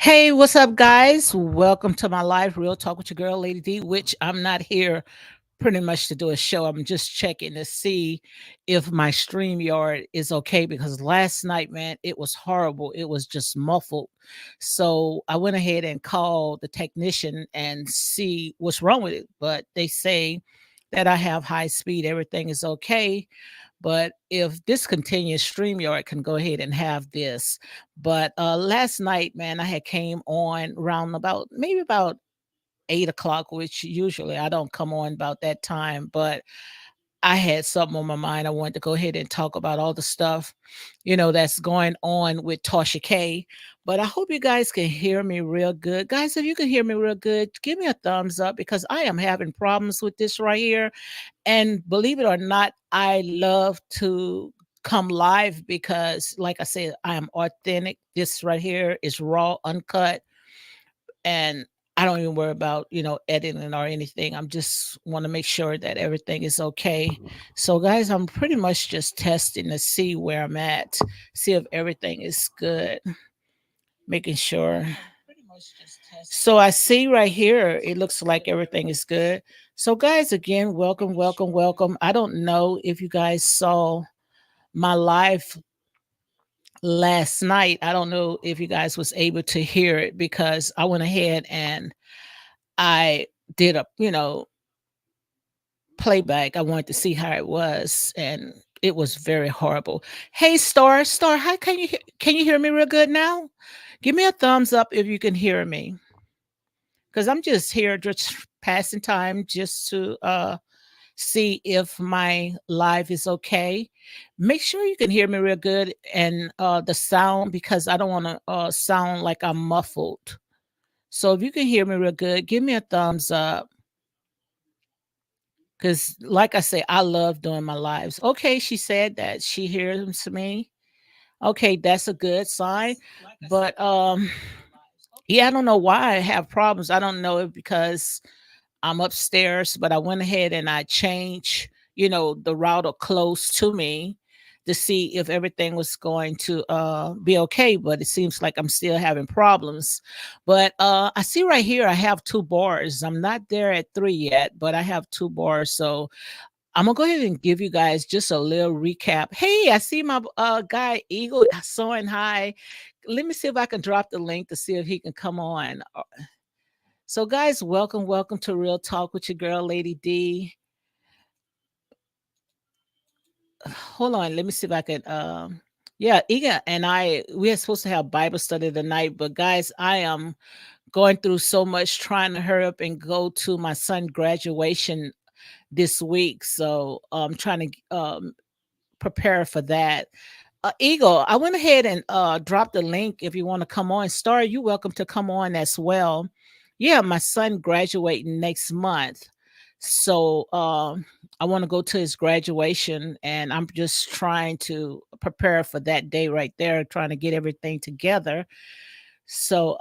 Hey, what's up, guys? Welcome to my live real talk with your girl, Lady D, which I'm not here pretty much to do a show. I'm just checking to see if my Streamyard is okay because last night, man, it was horrible. It was just muffled. So I went ahead and called the technician and see what's wrong with it. But they say that I have high speed, everything is okay. But if this continues, StreamYard can go ahead and have this. But last night, man, I had came on around about maybe about 8 o'clock, which usually I don't come on about that time, but I had something on my mind. I wanted to go ahead and talk about all the stuff, that's going on with Tasha K. But I hope you guys can hear me real good. Guys, if you can hear me real good, give me a thumbs up because I am having problems with this right here. And believe it or not, I love to come live because, like I said, I am authentic. This right here is raw, uncut, and I don't even worry about, editing or anything. I'm just want to make sure that everything is okay. So, guys, I'm pretty much just testing to see where I'm at, see if everything is good, making sure. So I see right here, it looks like everything is good. So, guys, again, welcome, welcome, welcome. I don't know if you guys saw my live last night. I don't know if you guys was able to hear it because I went ahead and I did a, playback. I wanted to see how it was, and it was very horrible. Hey, Star, how can you hear me real good now? Give me a thumbs up if you can hear me, because I'm just here just passing time just to see if my live is okay. Make sure you can hear me real good and the sound because I don't want to sound like I'm muffled. So if you can hear me real good, give me a thumbs up. Because, like I say, I love doing my lives. Okay, she said that she hears me. Okay, that's a good sign. But yeah, I don't know why I have problems. I don't know if because I'm upstairs, but I went ahead and I changed, the router close to me to see if everything was going to be okay. But it seems like I'm still having problems. But I see right here I have two bars. I'm not there at three yet, but I have two bars. So I'm gonna go ahead and give you guys just a little recap. Hey, I see my guy Eagle soaring high. Let me see if I can drop the link to see if he can come on. So, guys, welcome to Real Talk with your girl, Lady D. Hold on, let me see if I can. Yeah, Iga and I, we are supposed to have Bible study tonight, but guys, I am going through so much trying to hurry up and go to my son' graduation this week. So I'm trying to prepare for that. Eagle, I went ahead and dropped the link if you want to come on. Star, you welcome to come on as well. Yeah, my son graduating next month. So I want to go to his graduation and I'm just trying to prepare for that day right there, trying to get everything together. So,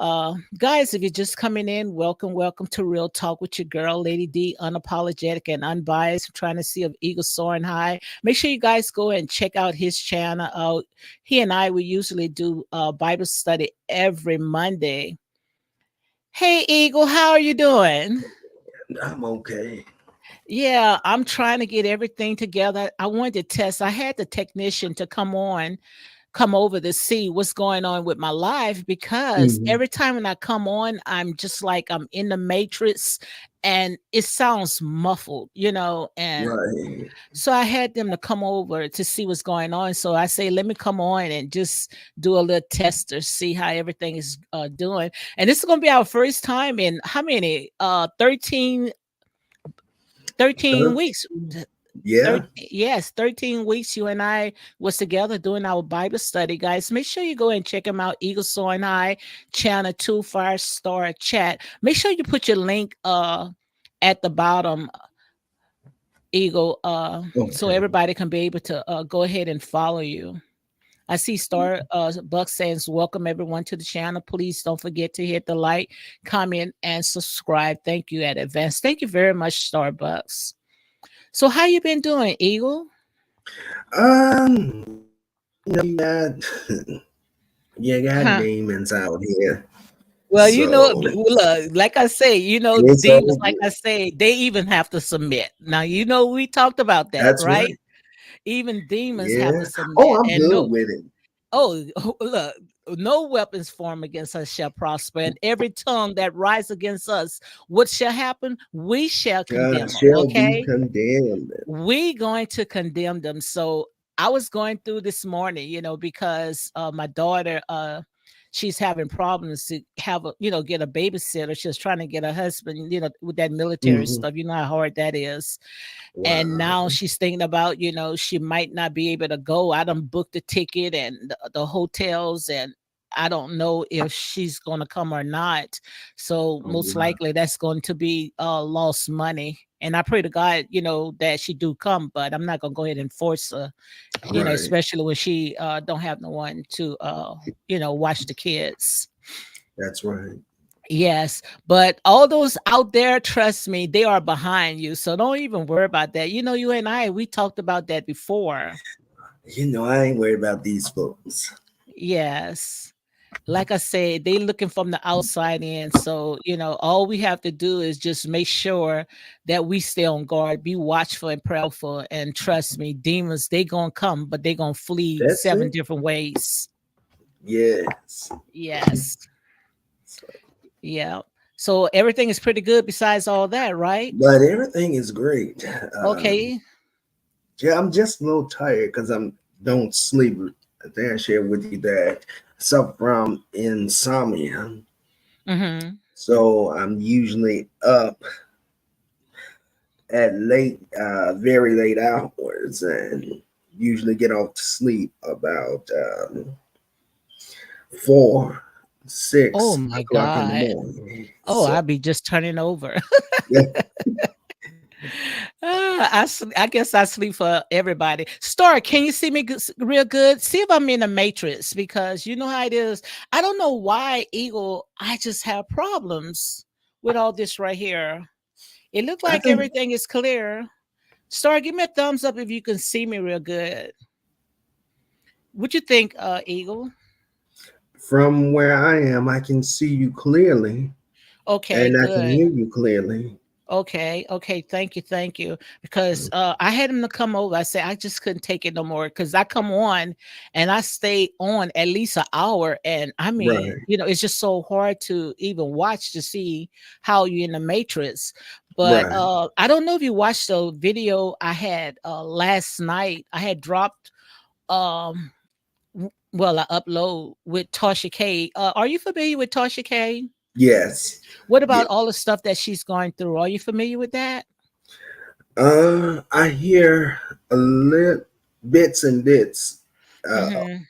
guys, if you're just coming in, welcome to Real Talk with your girl, Lady D, unapologetic and unbiased. Trying to see if Eagle soaring high. Make sure you guys go and check out his channel. He and I we usually do Bible study every Monday. Hey, Eagle, how are you doing? I'm okay. Yeah, I'm trying to get everything together. I wanted to test. I had the technician to come over to see what's going on with my life because Mhm. every time when I come on, I'm just like I'm in the matrix and it sounds muffled, and Right. so I had them to come over to see what's going on. So I say, let me come on and just do a little test to see how everything is doing. And this is going to be our first time in how many? 13 weeks. 13. Yeah. 13 weeks you and I was together doing our Bible study, guys. Make sure you go and check them out. Eagle Soaring High, channel 2, 5-star chat. Make sure you put your link at the bottom, Eagle, so Okay. everybody can be able to go ahead and follow you. I see Star Buck saying, welcome everyone to the channel. Please don't forget to hit the like, comment, and subscribe. Thank you at advance. Thank you very much, Starbucks. So how you been doing, Eagle? You got you got Huh? demons out here. Well, So look, like I say, it's demons, all like I good. say, they even have to submit. Now, we talked about that, That's right? right. Even demons have Yeah. to Oh, submit. I'm And good no, with it. oh, look, no weapons formed against us shall prosper, and every tongue that rise against us, what shall happen? We shall condemn them. Shall be Okay, condemned. we going to condemn them. So I was going through this morning, because my daughter, she's having problems to have get a babysitter. She was trying to get a husband, with that military Mhm. stuff. You know how hard that is. And now Wow. she's thinking about, she might not be able to go. I done booked the ticket and the hotels, and I don't know if she's going to come or not. So Oh, most wow. likely that's going to be lost money. And I pray to God, that she do come, but I'm not going to go ahead and force her, Right. especially when she don't have no one to, watch the kids. That's right. Yes, but all those out there, trust me, they are behind you. So don't even worry about that. You and I, we talked about that before. I ain't worried about these folks. Yes. Like I said, they looking from the outside in. So, all we have to do is just make sure that we stay on guard, be watchful and prayerful. And trust me, demons, they gonna come, but they gonna flee That's seven it. different ways. Yes. Yes. Yeah. So everything is pretty good besides all that, right? But everything is great. Okay. Yeah, I'm just a little tired because I'm don't sleep. I think I shared with you that I suffer from insomnia. Mm-hmm. So I'm usually up at late, very late hours, and usually get off to sleep about 4, Oh six my o'clock in the God. morning. Oh, So I'll be just turning over. yeah, I guess I sleep for everybody. Star, can you see me real good? See if I'm in the matrix, because you know how it is. I don't know why, Eagle. I just have problems with all this right here. It looked I like think everything is clear. Star, give me a thumbs up if you can see me real good. What you think, Eagle? from where I am, I can see you clearly, Okay, and I can good. hear you clearly. Okay, okay, thank you. Because I had him to come over. I said I just couldn't take it no more. Because I come on and I stay on at least an hour, and I mean, Right, it's just so hard to even watch to see how you're in the matrix. But right. I don't know if you watched the video I had last night. I had dropped um well, I upload with Tasha K. Are you familiar with Tasha K? Yes. What Yeah. about all the stuff that she's going through? Are you familiar with that? I hear a little bits and bits uh, Mhm.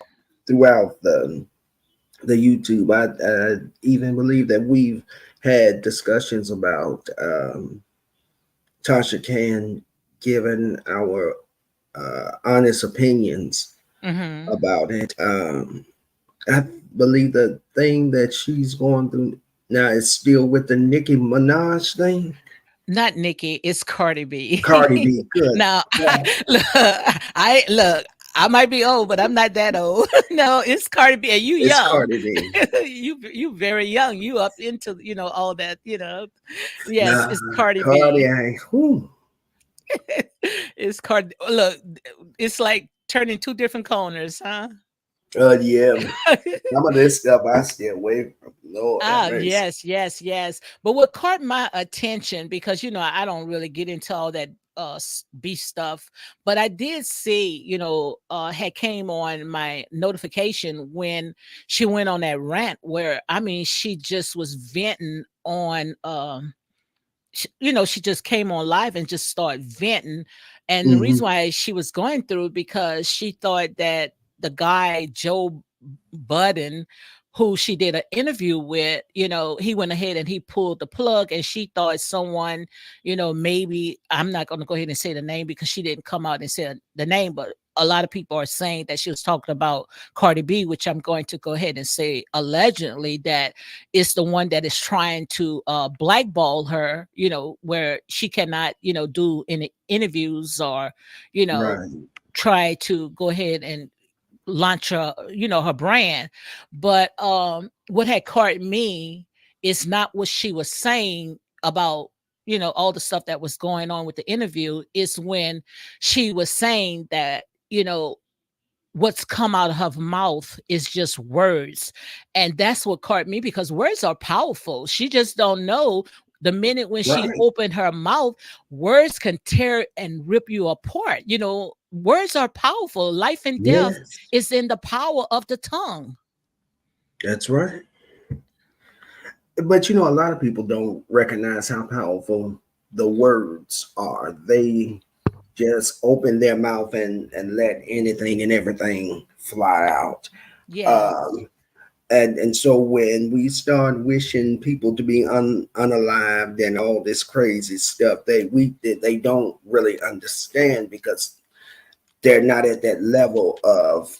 throughout the YouTube. I even believe that we've had discussions about Tasha Can giving our honest opinions Mhm. about it. I believe the thing that she's going through now is still with the Nicki Minaj thing. Not Nikki, it's Cardi B. Cardi B, good. Now, Yeah, look, I might be old, but I'm not that old. No, it's Cardi B, and you it's young. Cardi B. You very young. You up into, all that, Yes, Nah, it's Cardi Cardi B. ain't. Whew. It's Cardi. Look, it's like turning two different corners, huh? Yeah. Some of this stuff I stay away from. Lord have Ah, mercy. yes. But what caught my attention, because I don't really get into all that beef stuff, but I did see, had came on my notification when she went on that rant where, I mean, she just was venting on she just came on live and just started venting. And the Hmm. reason why she was going through, because she thought that the guy Joe Budden, who she did an interview with, he went ahead and he pulled the plug, and she thought someone, maybe, I'm not going to go ahead and say the name because she didn't come out and say the name, but a lot of people are saying that she was talking about Cardi B, which I'm going to go ahead and say allegedly that it's the one that is trying to blackball her, where she cannot, do any interviews or, you know, Right. try to go ahead and launch her, her brand. But what had caught me it's not what she was saying about, all the stuff that was going on with the interview. Is when she was saying that, what's come out of her mouth is just words. And that's what caught me, because words are powerful. She just don't know, the minute when she Right. opened her mouth, words can tear and rip you apart. Words are powerful. Life and death Yes, is in the power of the tongue. that's right. But a lot of people don't recognize how powerful the words are. They just open their mouth and let anything and everything fly out. Yeah, Um, and so when we start wishing people to be unalived and all this crazy stuff, they don't really understand, because they're not at that level of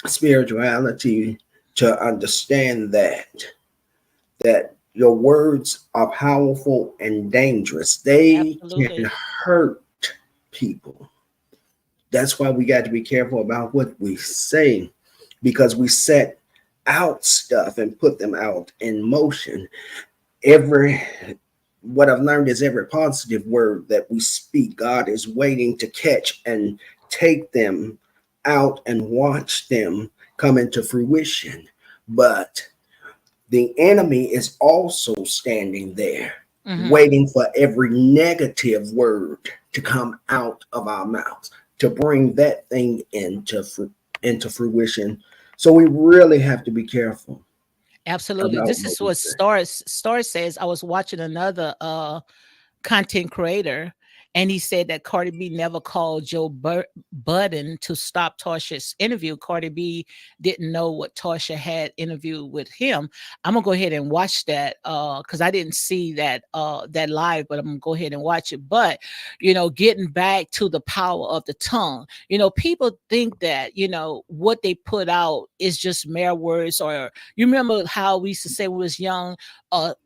spirituality to understand that your words are powerful and dangerous. They can absolutely. hurt people. That's why we got to be careful about what we say, because we set out stuff and put them out in motion. Every What I've learned is every positive word that we speak, God is waiting to catch and take them out and watch them come into fruition. But the enemy is also standing there, Hmm. waiting for every negative word to come out of our mouths to bring that thing into fruition. So we really have to be careful Absolutely. about This what is we what say. Star says. I was watching another content creator, and he said that Cardi B never called Budden to stop Tasha's interview. Cardi B didn't know what Tasha had interviewed with him. I'm gonna go ahead and watch that because I didn't see that live, but I'm gonna go ahead and watch it. But getting back to the power of the tongue, people think that what they put out is just mere words. Or you remember how we used to say when we was young,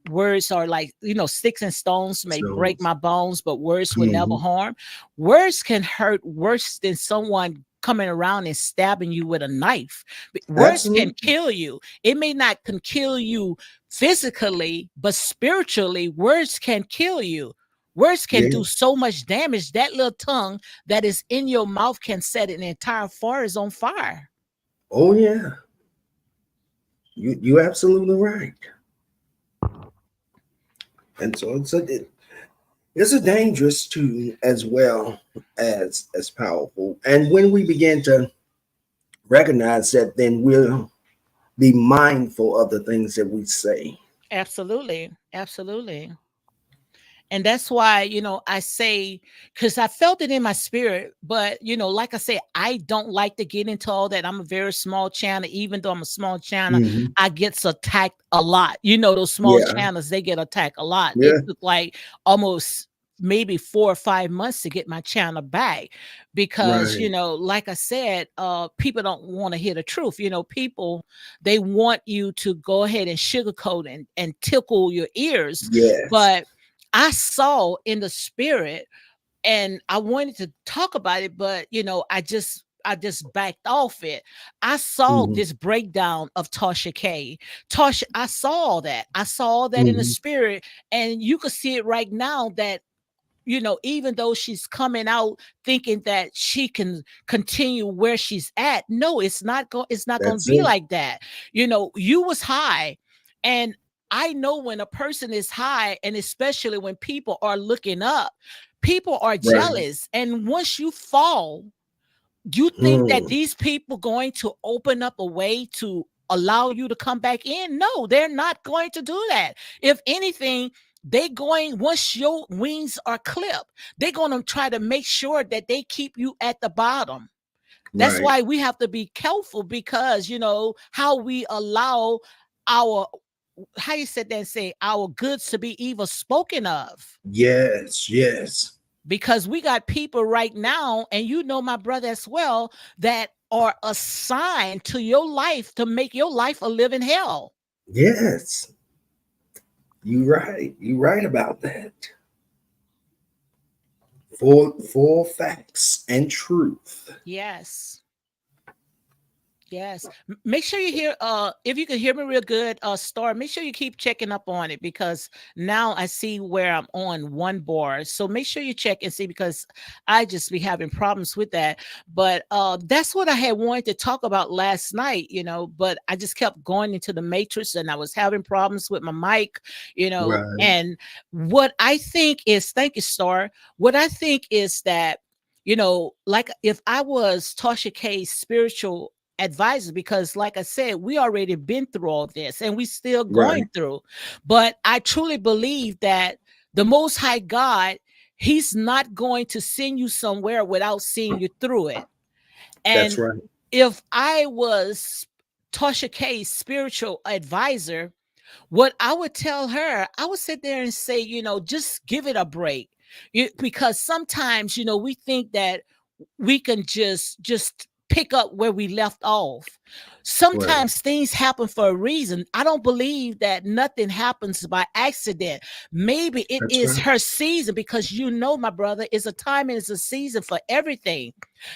words are like, sticks and stones may So, break my bones, but words will never mhm, harm. Words can hurt worse than someone coming around and stabbing you with a knife. Words can absolutely. kill you. It may not can kill you physically, but spiritually, words can kill you. Words can Yeah. do so much damage. That little tongue that is in your mouth can set an entire forest on fire. Oh yeah. You absolutely right. And so it's a dangerous tool as well as powerful. And when we begin to recognize that, then we'll be mindful of the things that we say. Absolutely. Absolutely. And that's why, I say, because I felt it in my spirit, but, like I said, I don't like to get into all that. I'm a very small channel. Even though I'm a small channel, Hmm. I gets attacked a lot. Those small Yeah. channels, they get attacked a lot. It Yeah. took like almost maybe 4 or 5 months to get my channel back, because Right. like I said, people don't want to hear the truth. People, they want you to go ahead and sugarcoat and tickle your ears. Yes. But I saw in the spirit, and I wanted to talk about it, but I just backed off it. I saw Hmm. this breakdown of Tasha K. Tasha, I saw all that. I saw all that in the Hmm. spirit, and you could see it right now that even though she's coming out thinking that she can continue where she's at, no, it's not going to That's be it. like that. You was high, and I know when a person is high, and especially when people are looking up, people are Right. jealous. And once you fall, you think that Mm. these people going to open up a way to allow you to come back in? No, they're not going to do that. If anything, they going, once your wings are clipped, they're going to try to make sure that they keep you at the bottom. That's Right. why we have to be careful, because how we allow our, how you said that and say, our goods to be evil spoken of. Yes. Yes. Because we got people right now, and my brother as well, that are assigned to your life to make your life a living hell. Yes. You right. You right about that. For facts and truth. Yes. Yes. Make sure you hear if you can hear me real good, Star, make sure you keep checking up on it because now I see where I'm on one bar. So make sure you check and see because I just be having problems with that. But that's what I had wanted to talk about last night, but I just kept going into the matrix and I was having problems with my mic, Right. and what I think is thank you, Star. What I think is that like if I was Tasha K's spiritual advisor, because like I said, we already been through all this and we still Right. going through. But I truly believe that the Most High God, He's not going to send you somewhere without seeing you through it. That's And right. if I was Tasha K's spiritual advisor, what I would tell her, I would sit there and say, just give it a break. Because sometimes, we think that we can just pick up where we left off. Right. Sometimes things happen for a reason. I don't believe that nothing happens by accident. Maybe it That's is right. her season because my brother, is a time and it's a season for everything.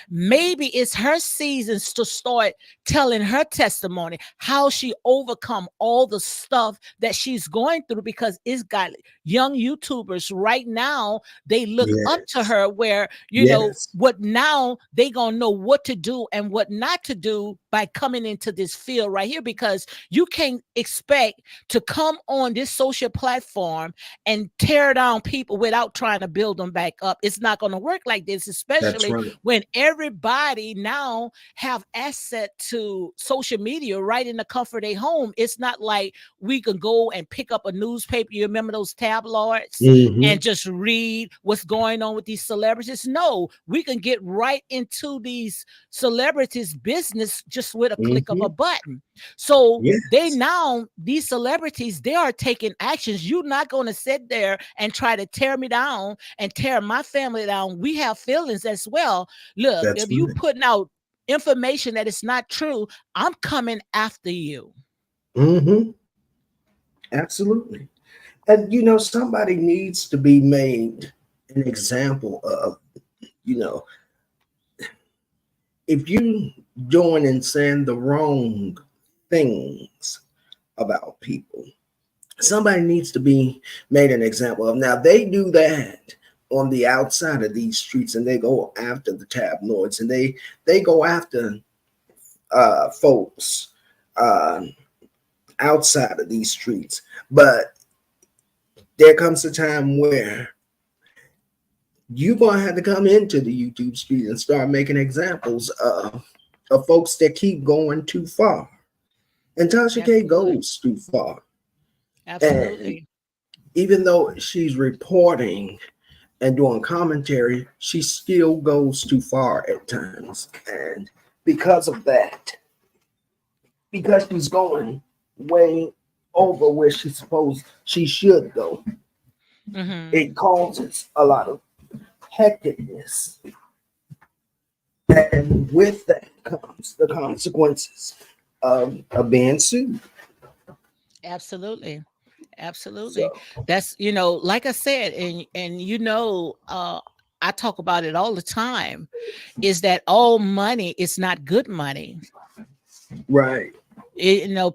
Maybe it's her seasons to start telling her testimony, how she overcome all the stuff that she's going through, because it's got young YouTubers right now, they look up to Yes. her where, Yes. what now they gonna know what to do and what not to do by coming into this field right here, because you can't expect to come on this social platform and tear down people without trying to build them back up. It's not going to work like this, That's especially right. when everybody now have access to social media right in the comfort of their home. It's not like we can go and pick up a newspaper. You remember those tabloids Hmm. and just read what's going on with these celebrities? No, we can get right into these celebrities' business just with a click of a Hmm. button. So they Yes. now, these celebrities, they are taking actions. You're not going to sit there and try to tear me down and tear my family down. We have feelings as well. Look, That's if you right. putting out information that is not true, I'm coming after you. Hmm. Absolutely. And somebody needs to be made an example of. You know, if you doing and saying the wrong things about people, somebody needs to be made an example of. Now they do that on the outside of these streets, and they go after the tabloids, and they go after folks uh, outside of these streets. But there comes a time where you're gonna have to come into the YouTube street and start making examples of folks that keep going too far. And Tasha K Absolutely. goes too far. And Absolutely. even though she's reporting and doing commentary, she still goes too far at times. And because of that, because she's going way over where she should go, Hmm. it causes a lot of hecticness. And with that comes the consequences of being sued. Absolutely. Absolutely. So, That's, like I said, and I talk about it all the time, is that all money is not good money. right,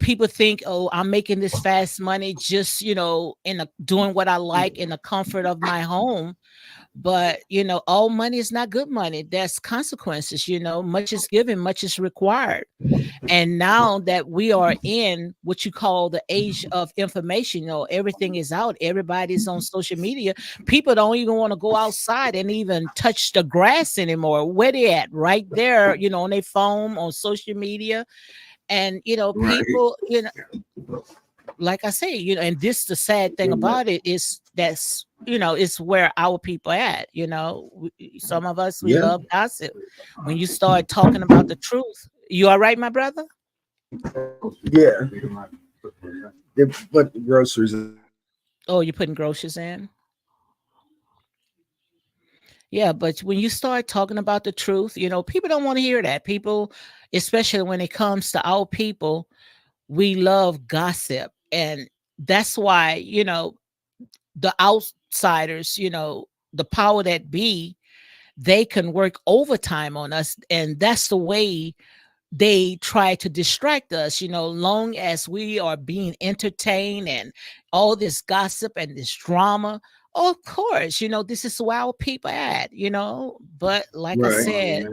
People think, oh, I'm making this fast money just, doing what I like in the comfort of my home. But, all money is not good money. There's consequences, much is given, much is required. And now that we are in what you call the age of information, everything is out. Everybody's on social media. People don't even want to go outside and even touch the grass anymore. Where they at? Right there, on their phone, on social media. And, right. people, like I say, and this the sad thing about it is that's it's where our people at. Some of us, we Yeah, love gossip. When you start talking about the truth, you all right, my brother? yeah. They put the groceries. Oh, you're putting groceries in? Yeah, but when you start talking about the truth, people don't want to hear that. People, especially when it comes to our people, we love gossip. And that's why, the outsiders, the power that be, they can work overtime on us. And that's the way they try to distract us, long as we are being entertained and all this gossip and this drama. Of course, this is where our people at, but like I Right. said,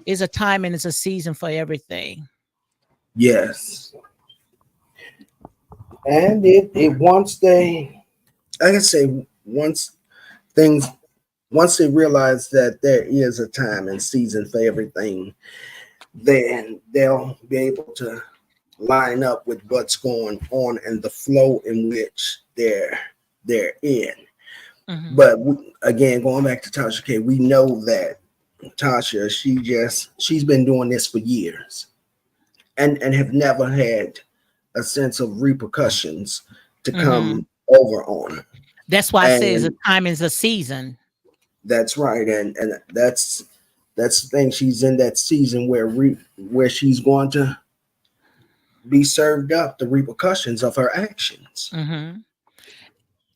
it's a time and it's a season for everything. Yes. And it once they, like I say, things once they realize that there is a time and season for everything, then they'll be able to line up with what's going on and the flow in which they're in. Hmm. But again, going back to Tasha K, we know that Tasha, she's been doing this for years and have never had a sense of repercussions to Hmm. come over on her. That's why I say it's a And time and it's a season. that's right. And that's the thing. She's in that season where she's going to be served up the repercussions of her actions. Hmm.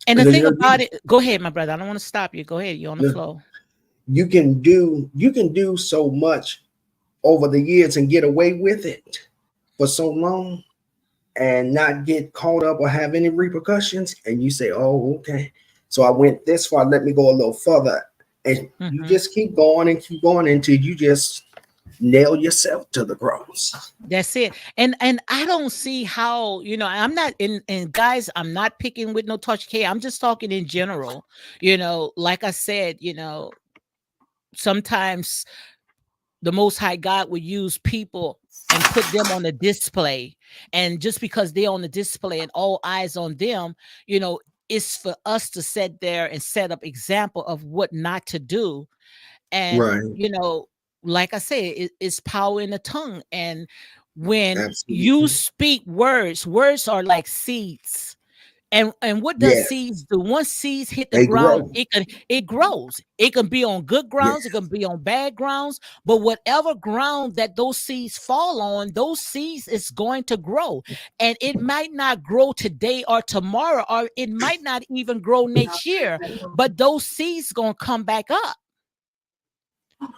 And the Because thing about it, go ahead, my brother. I don't want to stop you. Go ahead. You're on the flow. you can do so much over the years and get away with it for so long and not get caught up or have any repercussions. And you say, oh, okay. So I went this far, let me go a little further. And you Hmm. just keep going until you just nail yourself to the cross. That's it. And I don't see how, I'm not in, and guys, I'm not picking with no touch K. I'm just talking in general. Like I said, sometimes the most high God would use people and put them on the display. And just because they're on the display and all eyes on them, it's for us to sit there and set up example of what not to do. And Right. like I said, it's power in the tongue. And when you Absolutely. speak words are like seeds. And what does Yes. seeds do? Once seeds hit the They ground, grow. it grows. It can be on good grounds, it Yes. can be on bad grounds, but whatever ground that those seeds fall on, those seeds is going to grow. And it might not grow today or tomorrow, or it might not even grow next year, but those seeds gonna come back up.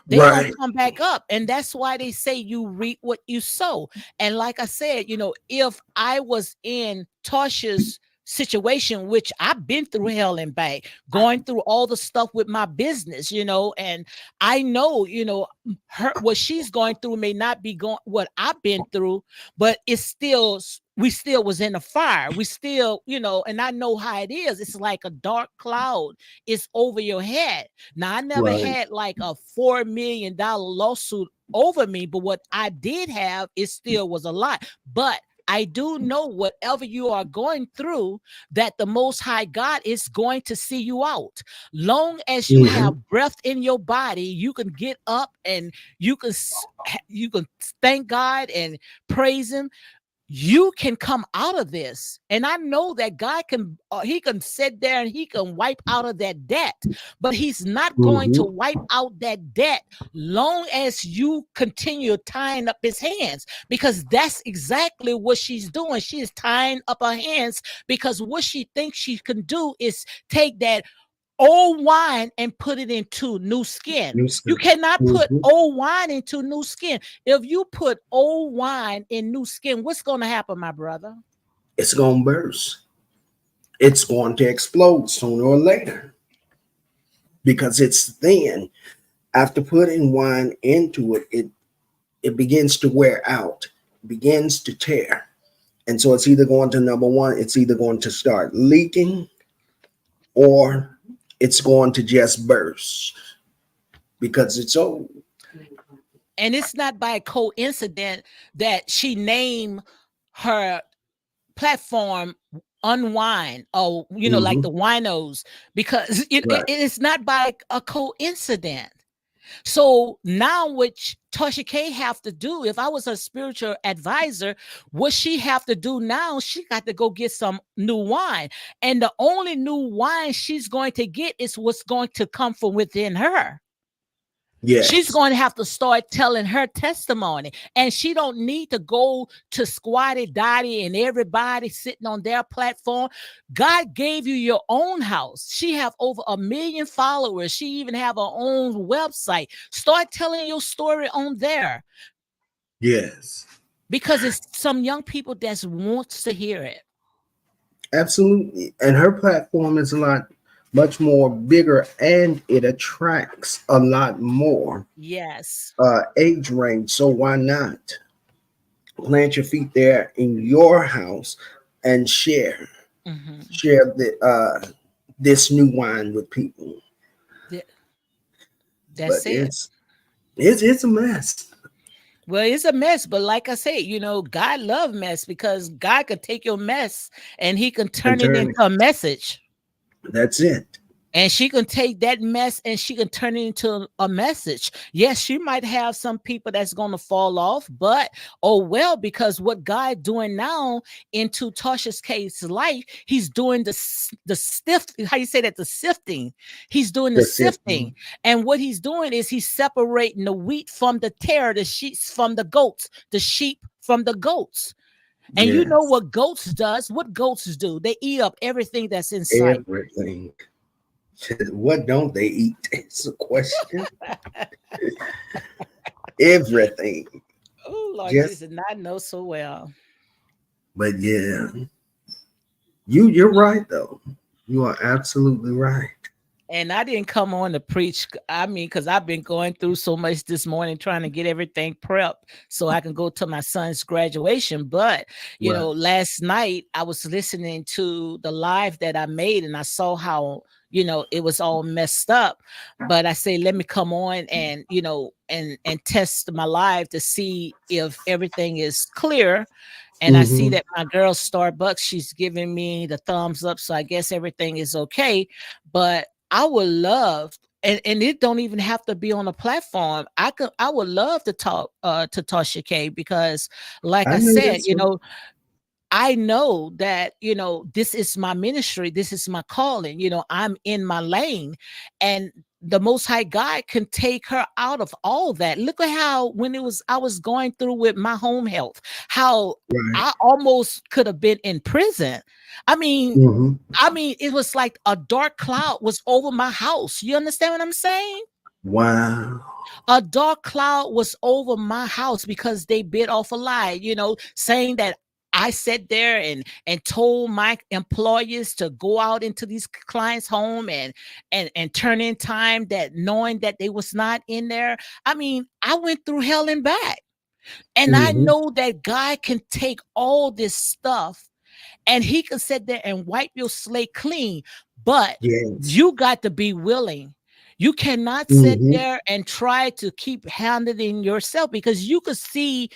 They gonna Right. come back up. And that's why they say you reap what you sow. And like I said, if I was in Tasha's situation, which I've been through hell and back, going through all the stuff with my business, and I know, her what she's going through may not be going what I've been through, but it's still we still was in a fire. We still, and I know how it is. It's like a dark cloud is over your head. Now, I never Right. had like a $4 million lawsuit over me, but what I did have, it still was a lot. But I do know whatever you are going through, that the Most High God is going to see you out. Long as you Hmm. have breath in your body, you can get up and you can thank God and praise Him. You can come out of this. And I know that God can, he can sit there and he can wipe out of that debt, but he's not going to Hmm. wipe out that debt long as you continue tying up his hands, because that's exactly what she's doing. She is tying up her hands because what she thinks she can do is take that old wine and put it into new skin. You cannot put Hmm. old wine into new skin. If you put old wine in new skin, what's going to happen, my brother? It's going to burst. It's going to explode sooner or later because it's thin. After putting wine into it, it begins to wear out, begins to tear. And so it's either going to, number one, it's either going to start leaking or it's going to just burst because it's old. And it's not by coincidence that she named her platform Unwind, or like Hmm. the winos, because Right. it's not by a coincidence. So now what Tasha K have to do, if I was her spiritual advisor, what she have to do now, she got to go get some new wine. And the only new wine she's going to get is what's going to come from within her. She's Yes. going to have to start telling her testimony, and she don't need to go to Squatty Dotty and everybody sitting on their platform. God gave you your own house. She have over 1 million followers. She even have her own website. Start telling your story on there. Yes, because it's some young people that wants to hear it. absolutely. And her platform is a lot, much more bigger, and it attracts a lot more Yes. age range. So why not plant your feet there in your house and Hmm. share this new wine with people? But That's it. it's a mess. Well, it's a mess, but like I said, God love mess because God could take your mess and he can And turn it turn into it. a message. That's it. And she can take that mess and she can turn it into a message. Yes, she might have some people that's going to fall off, but oh well, because what God doing now into Tasha's case life, he's doing the stiff, how you say that, the sifting. He's doing the The fifth sifting. one. And what he's doing is he's separating the wheat from the tare, the sheep from the goats, the sheep from the goats. And you know Yes. what goats does? What goats do? They eat up everything that's in sight. Everything. What don't they eat? It's a question. Everything. Oh, Lord Just, Jesus, I know so well. but yeah, you're right though. You are absolutely right. And I didn't come on to preach. I mean, because I've been going through so much this morning trying to get everything prepped so I can go to my son's graduation. But, Right. last night I was listening to the live that I made and I saw how, it was all messed up. But I say, let me come on and, and test my live to see if everything is clear. And I see Mm-hmm. that my girl Starbucks, she's giving me the thumbs up. So I guess everything is okay. But I would love, and it don't even have to be on a platform. I would love to talk to Tasha K because like I I knew said, this one. I know that, this is my ministry, this is my calling, I'm in my lane, and the most high God can take her out of all that. Look at how when I was going through with my home health, how Right. I almost could have been in prison. I mean, Mm-hmm. it was like a dark cloud was over my house. You understand what I'm saying? Wow. A dark cloud was over my house because they bit off a lie, saying that I sat there and told my employers to go out into these clients' home and turn in time, that knowing that they was not in there. I mean, I went through hell and back. And I Mm-hmm. know that God can take all this stuff and he can sit there and wipe your slate clean, but Yes. you got to be willing. You cannot sit Mm-hmm. there and try to keep handling yourself because you could see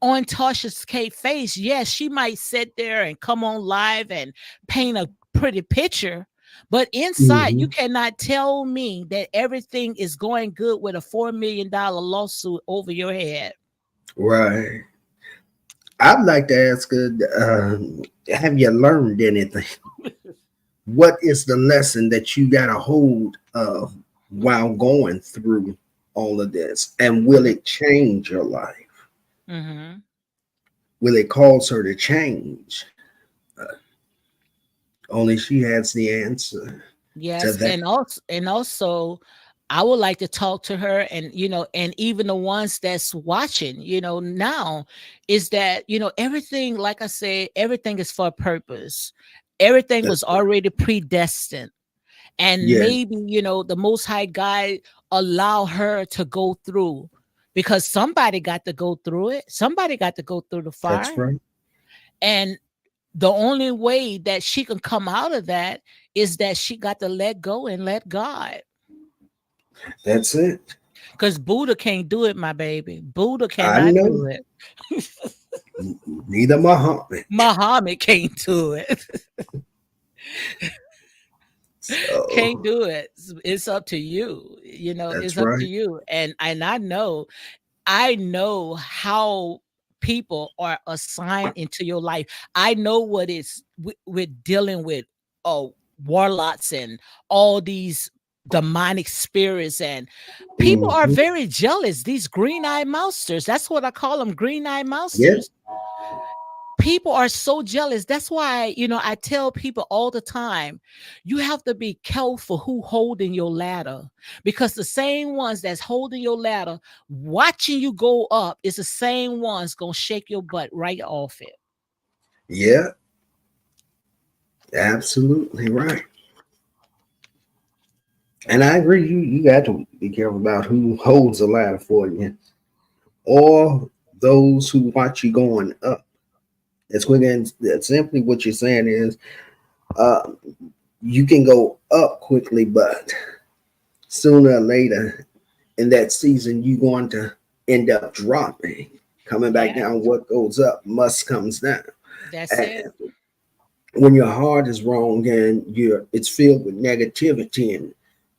on Tasha's K face, yes, she might sit there and come on live and paint a pretty picture, but inside you Mm-hmm. cannot tell me that everything is going good with a $4 million lawsuit over your head. Right. I'd like to ask her, have you learned anything? What is the lesson that you got a hold of while going through all of this? And will it change your life? Mm-hmm. Will it cause her to change? Uh, Only she has the answer to Yes, that. and also I would like to talk to her and and even the ones that's watching, now is that, everything, like I said, everything is for a purpose. Everything That's was already predestined. And yes. maybe, the most high God allow her to go through because somebody got to go through it. Somebody got to go through the That's fire. right. And the only way that she can come out of that is that she got to let go and let God. That's it. Because Buddha can't do it, my baby. Buddha I cannot know. do it. Neither Muhammad. Muhammad can't do it. Can't So do it. It's up to you. It's that's up to right. you. And I know how people are assigned into your life. I know what it's with dealing with warlocks and all these demonic spirits, and people are Hmm. very jealous. These green-eyed monsters. That's what I call them, green-eyed Yeah. monsters. People are so jealous. That's why, I tell people all the time, you have to be careful who holding your ladder, because the same ones that's holding your ladder, watching you go up, is the same ones gonna shake your butt right off it. Yeah, absolutely right. And I agree. You got to be careful about who holds the ladder for you, or those who watch you going up. It's quick and simply what you're saying is, uh, you can go up quickly, but sooner or later in that season, you're going to end up dropping, coming back Yeah, down. What goes up must comes down. that's it. And when your heart is wrong and it's filled with negativity and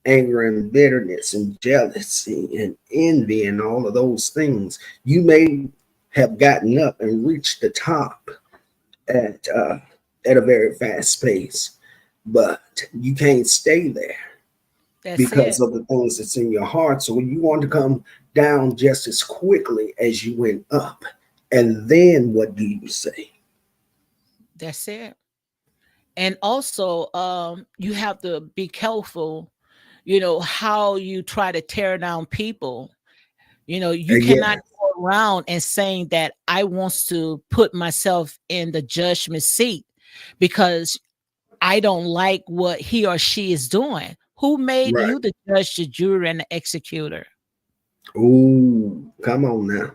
anger and bitterness and jealousy and envy and all of those things, you may have gotten up and reached the top at uh, at a very fast pace, but you can't stay there That's because it. of the things that's in your heart. So you want to come down just as quickly as you went up. And then what do you say? That's it. And also, you have to be careful, how you try to tear down people. You cannot Yeah, go around and saying that I wants to put myself in the judgment seat because I don't like what he or she is doing. Who made right. you the judge, the jury, and the executor? Ooh, come on now.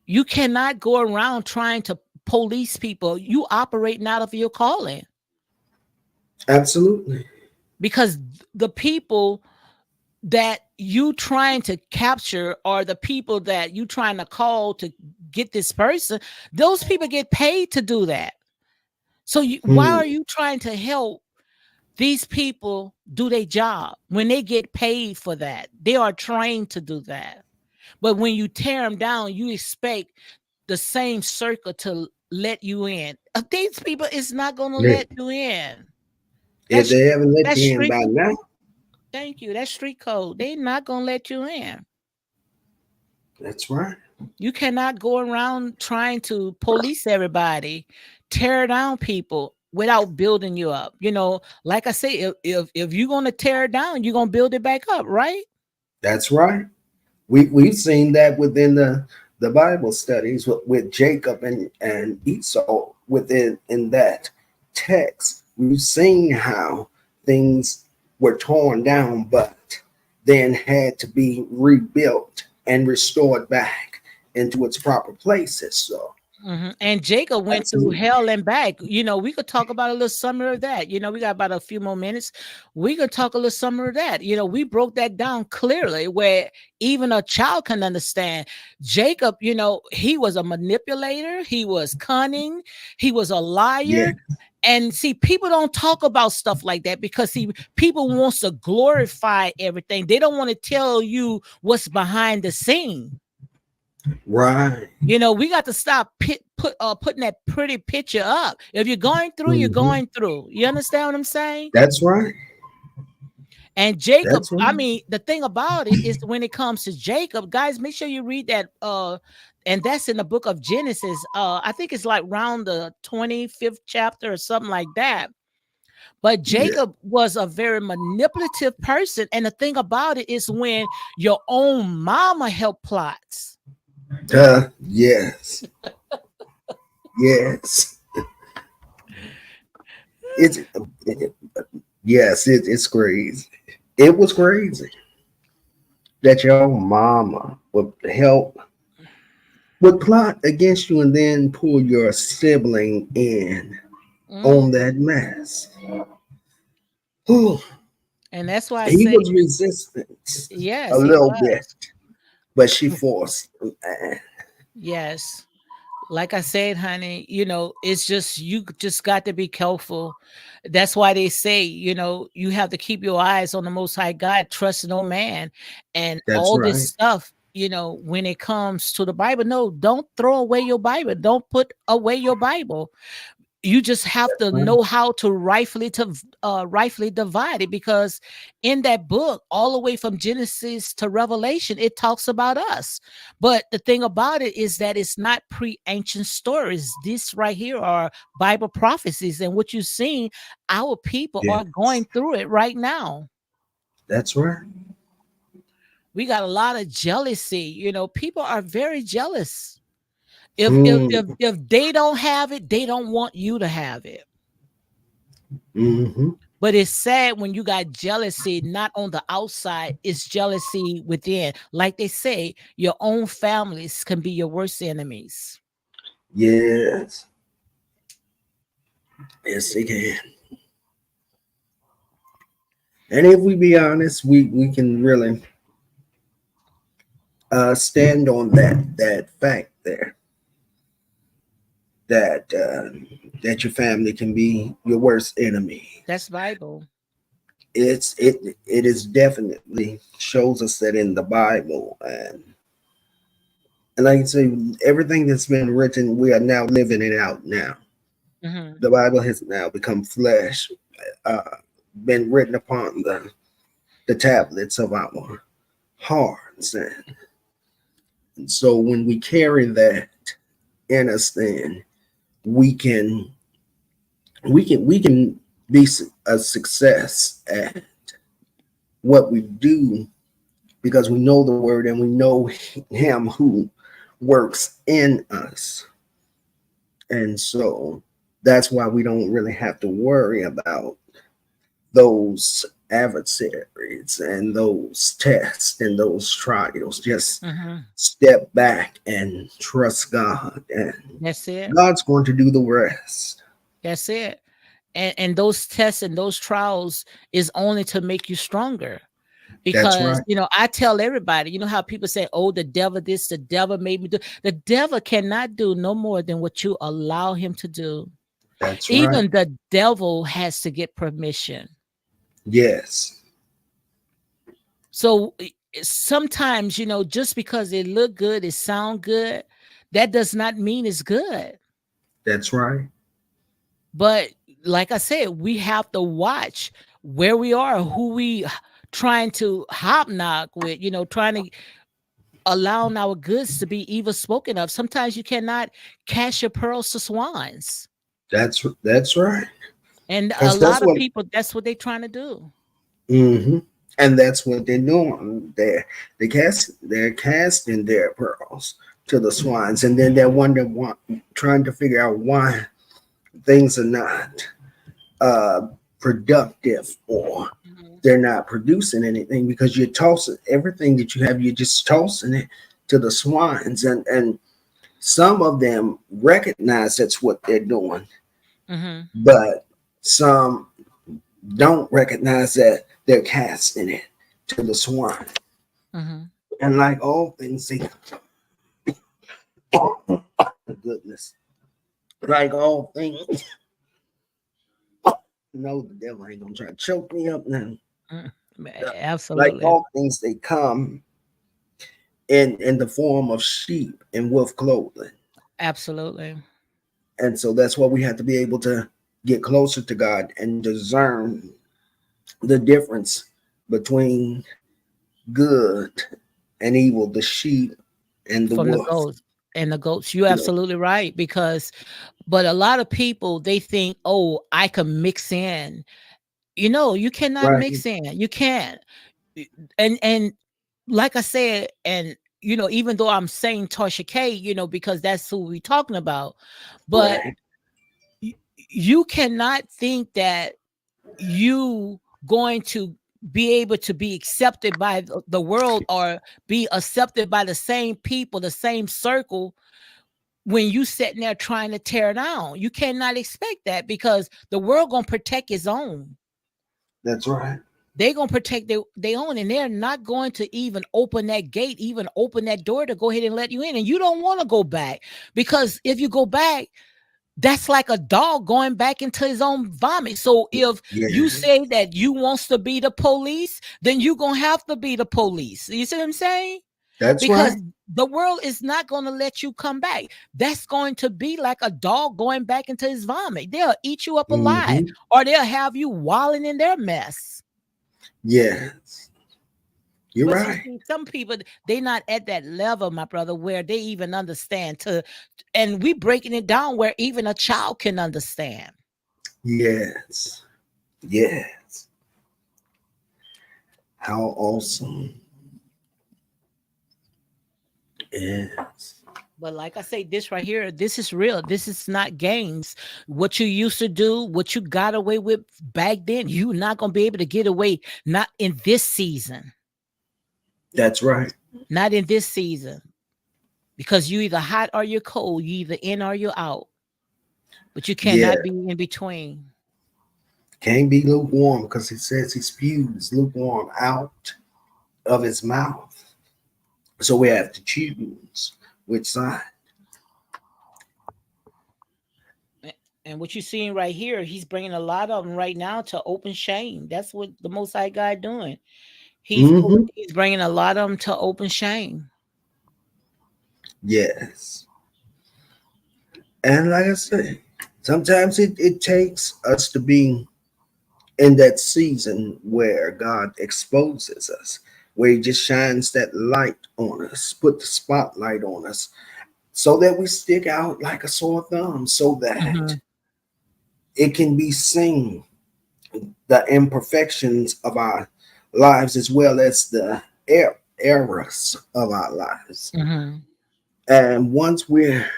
You cannot go around trying to police people. You operating out of your calling, Absolutely. because the people that you trying to capture, or the people that you trying to call to get this person, those people get paid to do that. So why Hmm. are you trying to help these people do their job when they get paid for that? They are trained to do that. But when you tear them down, you expect the same circle to let you in. These people is not going to Yeah. let you in. If That's they haven't let that's you in street. by now, Thank you. That's street code. They not going to let you in. that's right. You cannot go around trying to police everybody, tear down people without building you up. Like I say, if you're gonna tear it down, you're gonna build it back up, right? That's right. We've seen that within the Bible studies with Jacob and Esau within in that text. We've seen how things were torn down, but then had to be rebuilt and restored back into its proper places. So And Jacob went through absolutely, hell and back. We could talk about a little summary of that. We got about a few more minutes. We could talk a little summary of that. We broke that down clearly where even a child can understand. Jacob, he was a manipulator, he was cunning, he was a yeah, liar. And see, people don't talk about stuff like that because see, people wants to glorify everything. They don't want to tell you what's behind the scene. right. We got to stop putting that pretty picture up. If you're going through, you're Hmm. going through. You understand what I'm saying? That's right. And Jacob, That's right. I mean, the thing about it is when it comes to Jacob, guys, make sure you read that. And that's in the book of Genesis. I think it's like around the 25th chapter or something like that. But Yeah. Jacob was a very manipulative person. And the thing about it is when your own mama help plots. Yes. Yes. It's yes. It's crazy. It was crazy that your mama would plot against you and then pull your sibling in Mm. on that mess. Whew. And that's why I He say, was resistant a yes, he little bit, was. but she forced him. Yes. Like I said, honey, it's just you just got to be careful. That's why they say, you have to keep your eyes on the most high God, trust no man. And That's all this right. stuff, when it comes to the Bible, no, don't throw away your Bible. Don't put away your Bible. You just have That's to right. know how to rightfully divide it, because in that book, all the way from Genesis to Revelation, it talks about us. But the thing about it is that it's not pre-ancient stories. This right here are Bible prophecies, and what you've seen, our people Yeah, are going through it right now. that's right. We got a lot of jealousy. People are very jealous. If if Mm, if if they don't have it, they don't want you to have it. hmm. But it's sad when you got jealousy not on the outside, it's jealousy within. Like they say, your own families can be your worst enemies. Yes, yes, they can. And if we be honest, we can really stand on that fact there, that that your family can be your worst enemy. That's Bible. It is definitely shows us that in the Bible, and like I say, everything that's been written, we are now living it out now. Hmm. The Bible has now become flesh, uh, been written upon the tablets of our hearts, and so when we carry that in us, then we can we can be a success at what we do, because we know the word and we know him who works in us. And so that's why we don't really have to worry about those adversaries and those tests and those trials. Just Hmm. step back and trust God, and That's it. God's going to do the rest. That's it. And those tests and those trials is only to make you stronger. That's Because right. I tell everybody, how people say, oh, the devil this, the devil made me do. The devil cannot do no more than what you allow him to do. That's right. Even the devil has to get permission. Yes, So sometimes, just because it look good, it sound good, that does not mean it's good. that's right. But like I said, we have to watch where we are, who we trying to hobnob with, trying to allowing our goods to be evil spoken of. Sometimes you cannot cast your pearls to swines. That's right. And a Because that's lot of what. people, that's what they're trying to do. Hmm. And that's what they're doing. They're casting their pearls to the swines, and then they're wondering why, trying to figure out why things are not uh, productive, or Mhm. they're not producing anything, because you're tossing everything that you have. You're just tossing it to the swines, and some of them recognize that's what they're doing, Mhm. but some don't recognize that they're casting it to the swine. Mhm. And like all things, they, goodness, like all things, no, the devil ain't gonna try to choke me up now. Mm. Like Absolutely. all things, they come in the form of sheep in wolf clothing. Absolutely. And so that's why we have to be able to get closer to God and discern the difference between good and evil, the sheep and the From the wolf. goats and the goats. You're You know, absolutely right. Because but a lot of people, they think, oh, I can mix in. You cannot right, mix in. You can't. And like I said, and even though I'm saying Tasha K, because that's who we're talking about, but right. y- you cannot think that you going to be able to be accepted by the world, or be accepted by the same people, the same circle, when you sitting there trying to tear down. You cannot expect that, because the world gonna protect its own. That's right. They're gonna protect their own, and they're not going to even open that gate, even open that door to go ahead and let you in. And you don't want to go back, because if you go back, that's like a dog going back into his own vomit. So if you Yeah, say that you wants to be the police, then you're gonna have to be the police. You see what I'm saying? that's Because right. the world is not going to let you come back. That's going to be like a dog going back into his vomit. They'll eat you up alive, Mhm. or they'll have you wallowing in their mess. Yes, you're But right. see, some people, they not at that level, my brother, where they even understand to, and we breaking it down where even a child can understand. Yes, yes. How awesome. Yes. But like I say, this right here, this is real. This is not games. What you used to do, what you got away with back then, you're not gonna be able to get away. Not in this season. That's right. Not in this season. Because you either hot or you're cold. You either in or you're out. But you Yeah. cannot be in between. Can't be lukewarm because he says he spews lukewarm out of his mouth. So we have to choose which side. And what you're seeing right here, he's bringing a lot of them right now to open shame. That's what the Most High God doing. Hmm. He's bringing a lot of them to open shame. Yes. And like I said, sometimes it takes us to be in that season where God exposes us, where he just shines that light on us, put the spotlight on us, so that we stick out like a sore thumb, so that Mhm. it can be seen the imperfections of our lives as well as the errors of our lives. Mhm. And once we're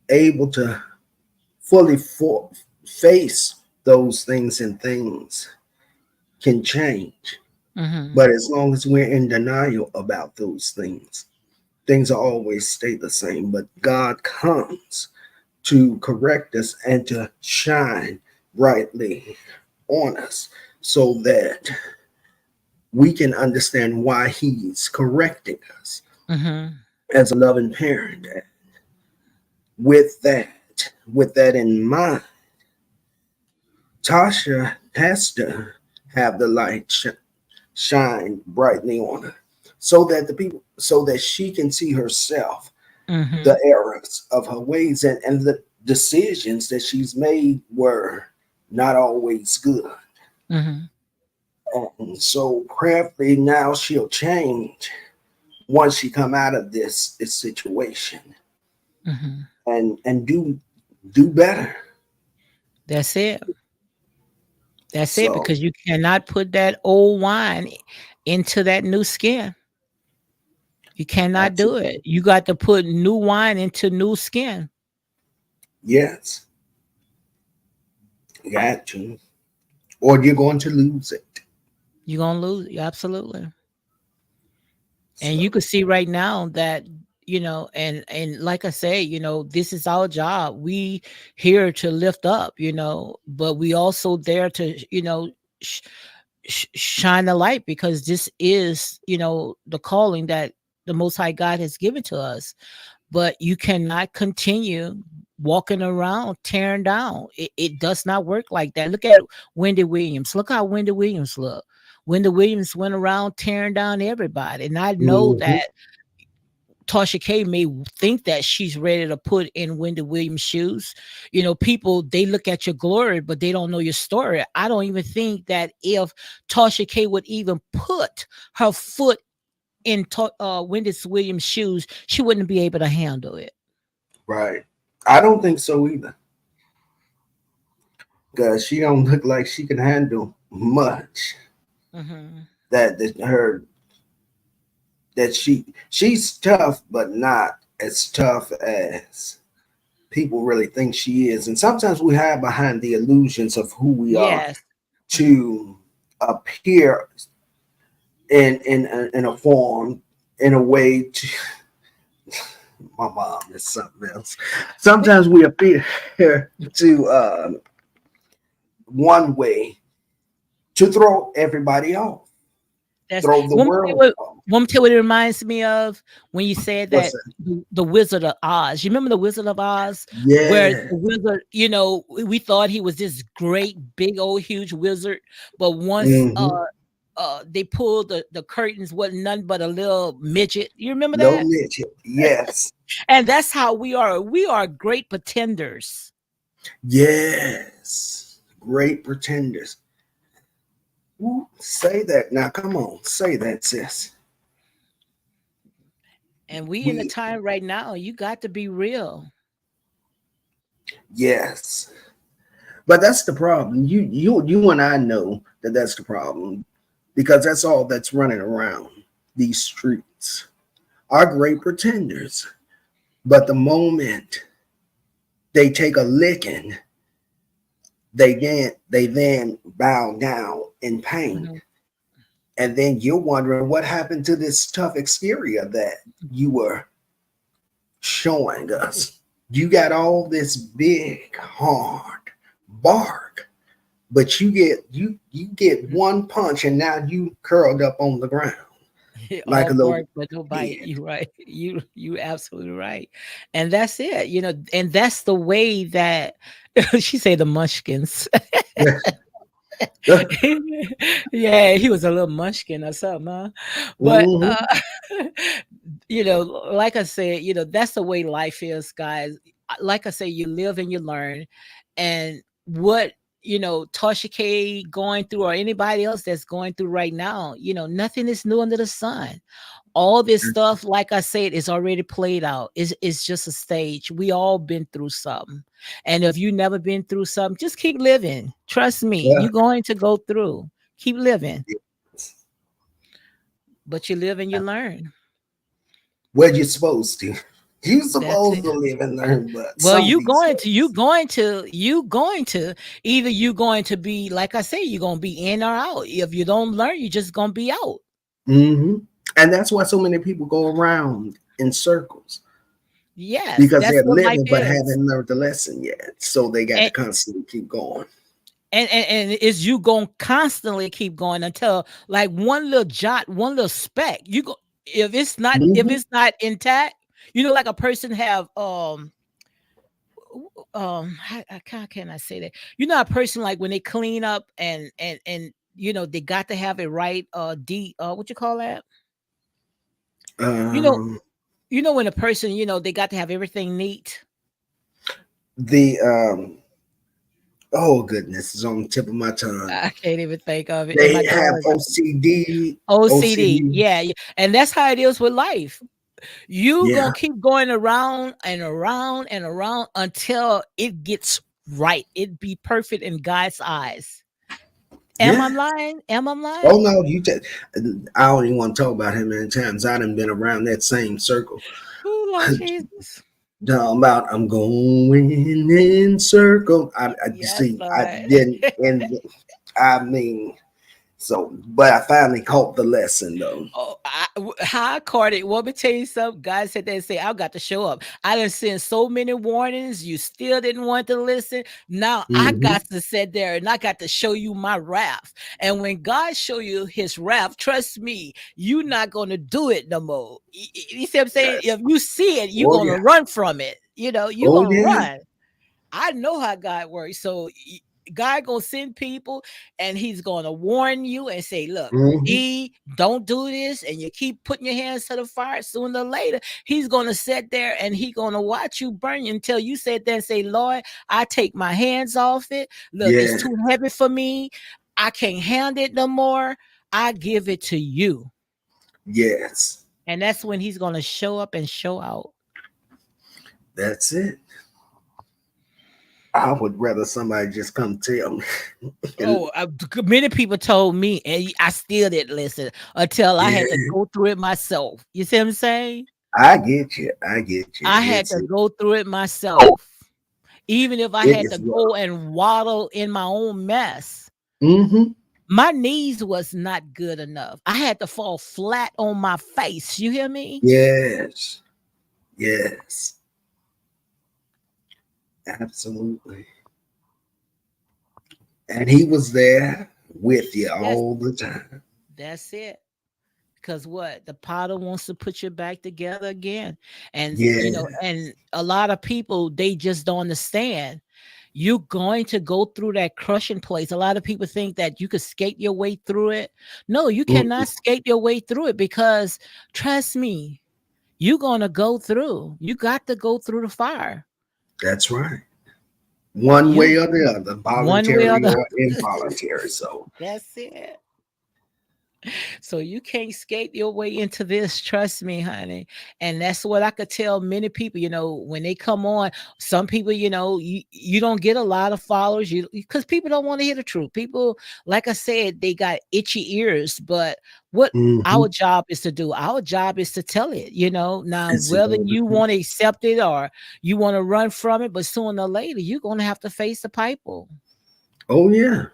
able to fully face those things, and things can change. Mhm. But as long as we're in denial about those things will always stay the same. But God comes to correct us and to shine brightly on us so that we can understand why he's correcting us Mhm. as a loving parent. With that in mind, Tasha has to have the light shine brightly on her so that she can see herself, the Mhm. errors of her ways, and the decisions that she's made were not always good. Mhm. And so prayerfully now she'll change once she come out of this situation, Mhm. and do better. That's it. That's it. So Because you cannot put that old wine into that new skin. You cannot do it. absolutely. You got to put new wine into new skin. Yes, you got to, or you're going to lose it. You're gonna lose. Absolutely. And you So can see right now that, and like I say, this is our job. We here to lift up, but we also there to, sh- shine the light, because this is, the calling that the Most High God has given to us. But you cannot continue walking around tearing down. It does not work like that. Look at Wendy Williams. Look how Wendy Williams look. Wendy Williams went around tearing down everybody. And I know mhm, that Tasha K may think that she's ready to put in Wendy Williams' shoes. People, they look at your glory, but they don't know your story. I don't even think that if Tasha K would even put her foot in Wendy Williams' shoes, she wouldn't be able to handle it. right. I don't think so either, because she don't look like she can handle much. Hmm. That her that she's tough, but not as tough as people really think she is. And sometimes we hide behind the illusions of who we are Yes. to appear in a form, in a way to my mom is something else. Sometimes we appear to one way to throw everybody off, That's throw the one thing. world off. One tell what it reminds me of when you said What's that that? the Wizard of Oz. You remember the Wizard of Oz, where Yeah. the wizard, we thought he was this great, big, old, huge wizard, but once Hmm. they pulled the curtains, wasn't nothing but a little midget. You remember No that? midget. Yes. And that's how we are. We are great pretenders. Yes. Great pretenders. Ooh, say that. Now come on. Say that, sis. And we in the We time right now, you got to be real. yes. But that's the problem. You and I know that that's the problem because that's all that's running around these streets. Are great pretenders, but the moment they take a licking, they then bow down in pain, Mhm. and then you're wondering what happened to this tough exterior that you were showing us. You got all this big hard bark, but you get one punch and now you curled up on the ground like All a little bark but no bite. kid. You right. You absolutely right. And that's it. And that's the way that she say the munchkins. Yeah, he was a little munchkin or something, huh? But Mhm. like I said, that's the way life is, guys. Like I say, you live and you learn. And what Tasha K going through, or anybody else that's going through right now, nothing is new under the sun. All this stuff, like I said, is already played out. It's just a stage. We all been through something. And if you never been through something, just keep living. Trust me, Yeah. you're going to go through. Keep living. But you live and you learn. What you supposed to. You That's supposed it. to live and learn, but Well, some of you these going to you folks. going to you going to either you going to be, like I say, you're gonna be in or out. If you don't learn, you're just gonna be out. Hmm. And that's why so many people go around in circles Yes, because that's they're what life living but is. haven't learned the lesson yet. So they got to And constantly keep going. and is you gonna constantly keep going until like one little jot, one little speck. You go if Hmm. it's not intact, like a person have how can I say that? A person, like when they clean up and they got to have it right, what you call that? You know, Um, when a person, they got to have everything neat. the oh goodness, it's on the tip of my tongue. I can't even think of it. And my They have daughter OCD. OCD. OCD. Yeah, yeah. And that's how it is with life. You Yeah. gonna keep going around and around and around until it gets right. It be perfect in God's eyes. Am I Yeah. lying? Am I Oh lying? no, you just I don't even want to talk about him many times. I done been around that same circle. Oh Lord Jesus. Talking about I'm going in circle. I you Yes, see, I Lord. didn't, and I mean, so, but I finally caught the lesson though. How I caught it. Want me to tell you something? God said they say, I've got to show up. I done sent so many warnings. You still didn't want to listen. Now I Hmm. got to sit there and I got to show you my wrath. And when God show you his wrath, trust me, you're not going to do it no more. You see what I'm saying? Yes. If you see it, you're Oh going to yeah. run from it. You're Oh going to yeah. run. I know how God works. So God gonna send people and he's gonna warn you and say, look, Hmm. don't do this, and you keep putting your hands to the fire. Sooner or later, he's gonna sit there and he gonna watch you burn until you sit there and say, Lord, I take my hands off it. Look, it's Yeah. too heavy for me. I can't handle it no more. I give it to you. Yes. And that's when he's gonna show up and show out. That's it. I would rather somebody just come tell me. And Oh, many people told me, and I still didn't listen until I had to yeah, go through it myself. You see what I'm saying? I get you. I get you. I had It's to go through it myself, even if I it had to is rough. go and waddle in my own mess. Hmm. My knees was not good enough. I had to fall flat on my face. You hear me? Yes. Yes. Absolutely. And he was there with you Yes, all the time. that's it. Because what? The potter wants to put you back together again. And Yeah. and a lot of people, they just don't understand. You're going to go through that crushing place. A lot of people think that you could skate your way through it. No, you Mhm. cannot skate your way through it, because trust me, you're going to go through. You got to go through the fire. That's right. One way You or the other, one way or voluntary the or involuntary. So, that's it. So you can't skate your way into this, trust me, honey. And that's what I could tell many people, when they come on. Some people, you don't get a lot of followers, because people don't want to hear the truth. People, like I said, they got itchy ears. But what mhm. our job is to do, our job is to tell it, now, It's whether you want to accept it or you want to run from it, but sooner or later you're going to have to face the people. oh yeah.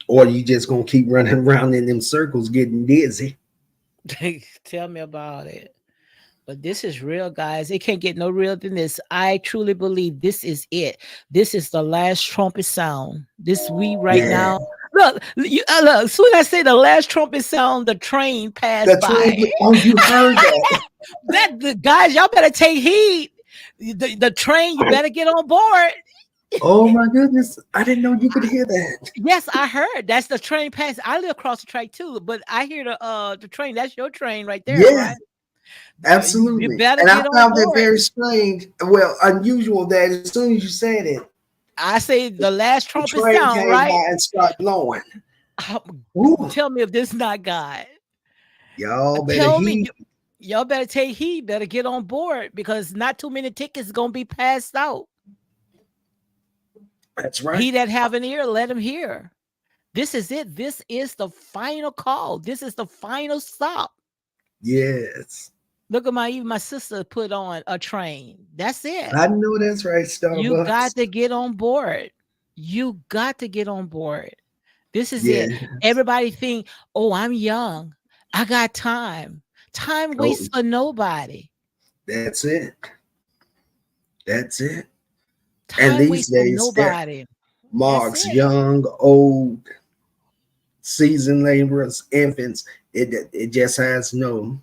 Or you just gonna keep running around in them circles getting dizzy. Tell me about it. But this is real, guys. It can't get no realer than this. I truly believe this is it. This is the last trumpet sound. This we right Yeah. now. Look. Soon as I say the last trumpet sound, the train passed The by. train, oh, you heard that. That the guys, y'all better take heed. The train, you better get on board. Oh my goodness. I didn't know you could hear that. Yes, I heard. That's the train pass. I live across the track too, but I hear the train. That's your train right there, Yeah, right? You absolutely. better And I get on found that board. very strange. Well, unusual that as soon as you said it, I say the last the trumpet train sound, came right? by and started blowing. Um, Ooh, Tell me if this not God. y'all better Tell me, heed. y'all better take heed, better get on board, because not too many tickets gonna be passed out. That's right. He that have an ear, let him hear. This is it. This is the final call. This is the final stop. Yes. Look at even my sister put on a train. That's it. I know that's right, You Starbucks. got to get on board. You got to get on board. This is Yeah. it. Everybody think, oh, I'm young. I got time. Time Oh, waits for nobody. that's it. That's it. And Time these waits for days, there nobody. That's marks it. young, old, seasoned laborers, infants. It just has no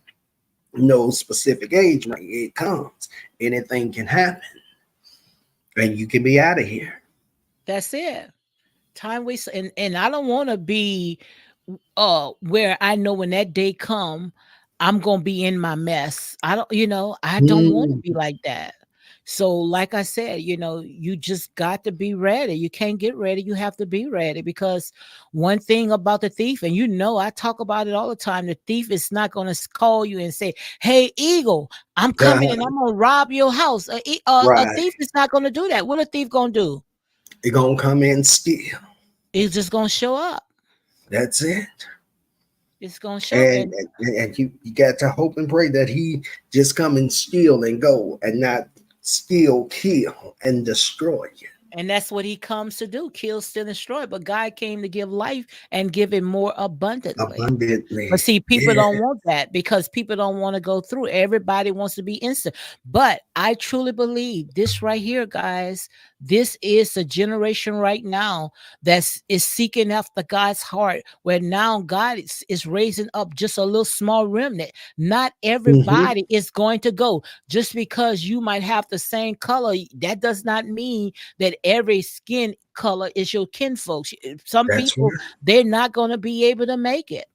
specific age range. It comes. Anything can happen, and you can be out of here. That's it. Time waits, and I don't want to be where I know when that day come, I'm gonna be in my mess. I don't want to Mm, be like that. So, like I said, you just got to be ready. You can't get ready. You have to be ready, because one thing about the thief, and I talk about it all the time. The thief is not gonna call you and say, "Hey, Eagle, I'm coming and I'm gonna rob your house." A right. thief is not gonna do that. What a thief gonna do? They're gonna come in still. He's just gonna show up. That's it. It's gonna show, And and you got to hope and pray that he just come and steal and go and not steal, kill, and destroy you that's what he comes to do: kill, steal, and destroy. But God came to give life and give it more abundantly. But abundantly. see, people Yeah. don't want that, because people don't want to go through. Everybody wants to be instant. But I truly believe this right here, guys. This is a generation right now is seeking after God's heart, where now God is raising up just a little small remnant. Not Hmm. everybody is going to go. Just because you might have the same color, that does not mean that every skin color is your kinfolk. Some That's people, right. they're not going to be able to make it.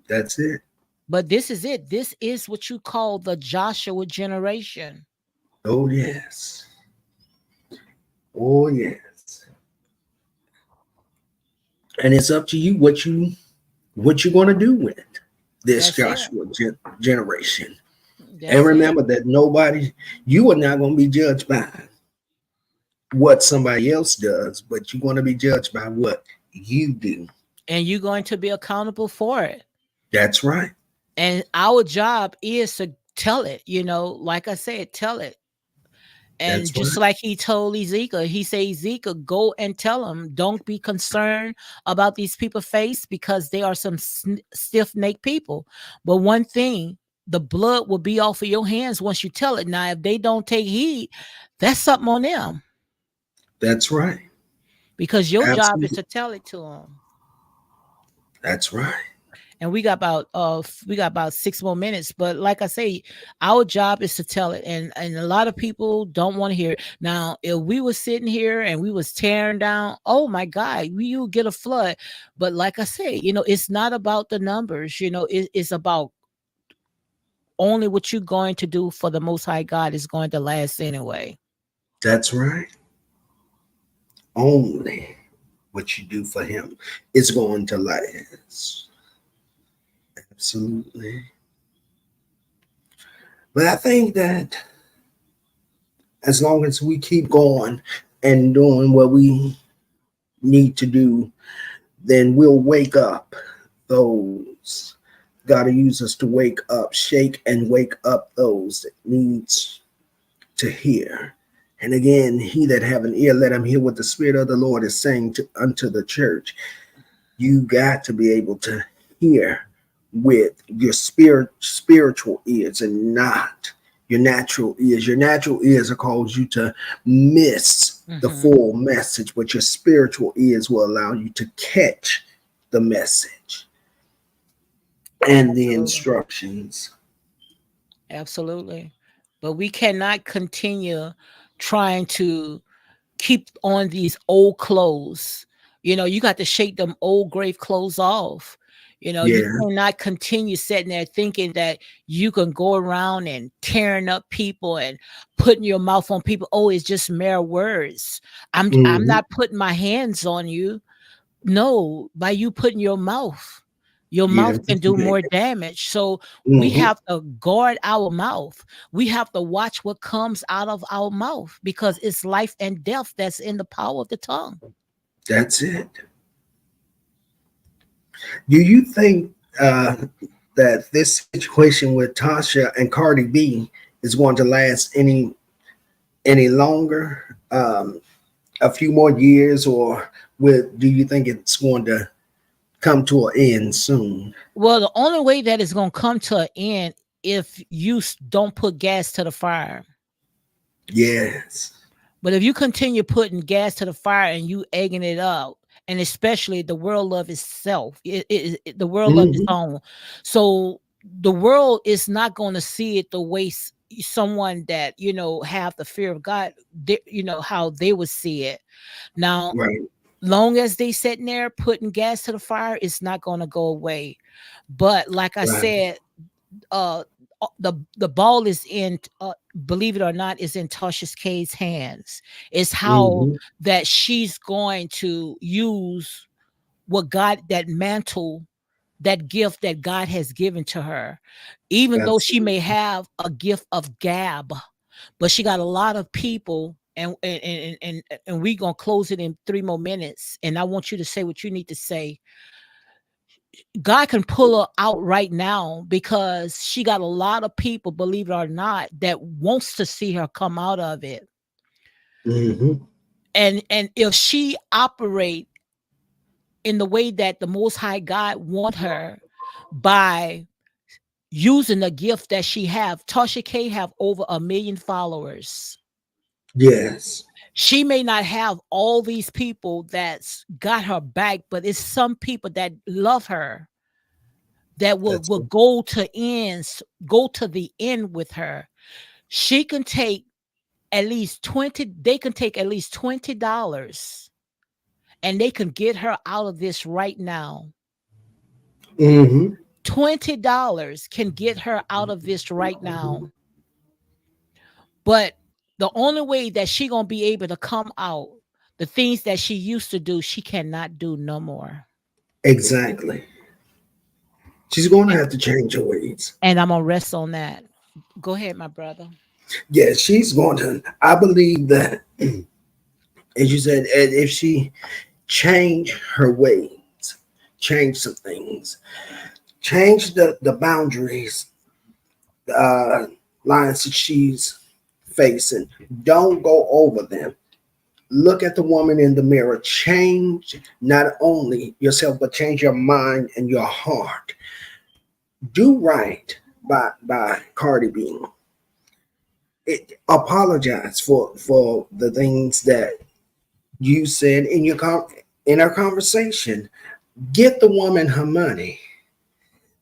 That's it. But this is it. This is what you call the Joshua generation. Oh yes. Oh yes. And it's up to you what you're gonna do with this That's it. Joshua generation. And That's it. remember that you are not going to be judged by what somebody else does, but you're going to be judged by what you do. And you're going to be accountable for it. That's right. And our job is to tell it, like I said, tell it. And That's just right. like he told Ezekiel, he said, Ezekiel, go and tell them, don't be concerned about these people face, because they are some stiff-necked people. But one thing, the blood will be off of your hands once you tell it. Now, if they don't take heed, that's something on them, That's right. because your job is Absolutely. to tell it to them. That's right. and we got about 6 more minutes. But like I say, our job is to tell it, and a lot of people don't want to hear it. Now, if we was sitting here and we was tearing down, oh my God, you get a flood. But like I say, it's not about the numbers. It's about only what you're going to do for the Most High God is going to last anyway. That's right. Only what you do for him is going to last. Absolutely. But I think that as long as we keep going and doing what we need to do, then we'll wake up those. God will use us to wake up, shake and wake up those that needs to hear. And again, he that have an ear, let him hear what the Spirit of the Lord is saying unto the church. You got to be able to hear with your spiritual ears and not your natural ears. Your natural ears will cause you to miss the full message, but your spiritual ears will allow you to catch the message and the instructions. Absolutely. But we cannot continue trying to keep on these old clothes. You got to shake them old grave clothes off. You Yeah. cannot continue sitting there thinking that you can go around and tearing up people and putting your mouth on people. Oh, it's just mere words. I'm not putting my hands on you. No, by you putting your mouth. Your Yeah. mouth can do more damage. So we have to guard our mouth. We have to watch what comes out of our mouth because it's life and death that's in the power of the tongue. That's it. Do you think that this situation with Tasha and Cardi B is going to last any longer? A few more years, or do you think it's going to come to an end soon? Well, the only way that it's going to come to an end if you don't put gas to the fire. Yes. But if you continue putting gas to the fire and you egging it up, and especially the world love itself, the world love its own. So the world is not going to see it the way someone that have the fear of God, how they would see it. Now, Right. long as they sitting there putting gas to the fire, it's not going to go away. But like I said, the ball is in, believe it or not, is in Tasha K's hands. It's how that she's going to use what God, that mantle, that gift that God has given to her. Even though she may have a gift of gab, but she got a lot of people. And we gonna close it in 3 more minutes. And I want you to say what you need to say. God can pull her out right now because she got a lot of people, believe it or not, that wants to see her come out of it. And if she operate in the way that the Most High God want her, by using the gift that she have, Tasha K have over 1 million followers. Yes. She may not have all these people that's got her back, but it's some people that love her that will go to the end with her. She can take at least 20, they can take at least $20 and they can get her out of this right now. $20 can get her out of this right now. But the only way that she gonna be able to come out, the things that she used to do, she cannot do no more. Exactly. She's going to have to change her ways. And I'm gonna rest on that. Go ahead, my brother. Yeah, she's going to. I believe that, as you said, if she change her ways, change some things, change the boundaries, lines that she's facing, don't go over them. Look at the woman in the mirror. Change not only yourself, but change your mind and your heart. Do right by Cardi B. Apologize for the things that you said in our conversation. Get the woman her money.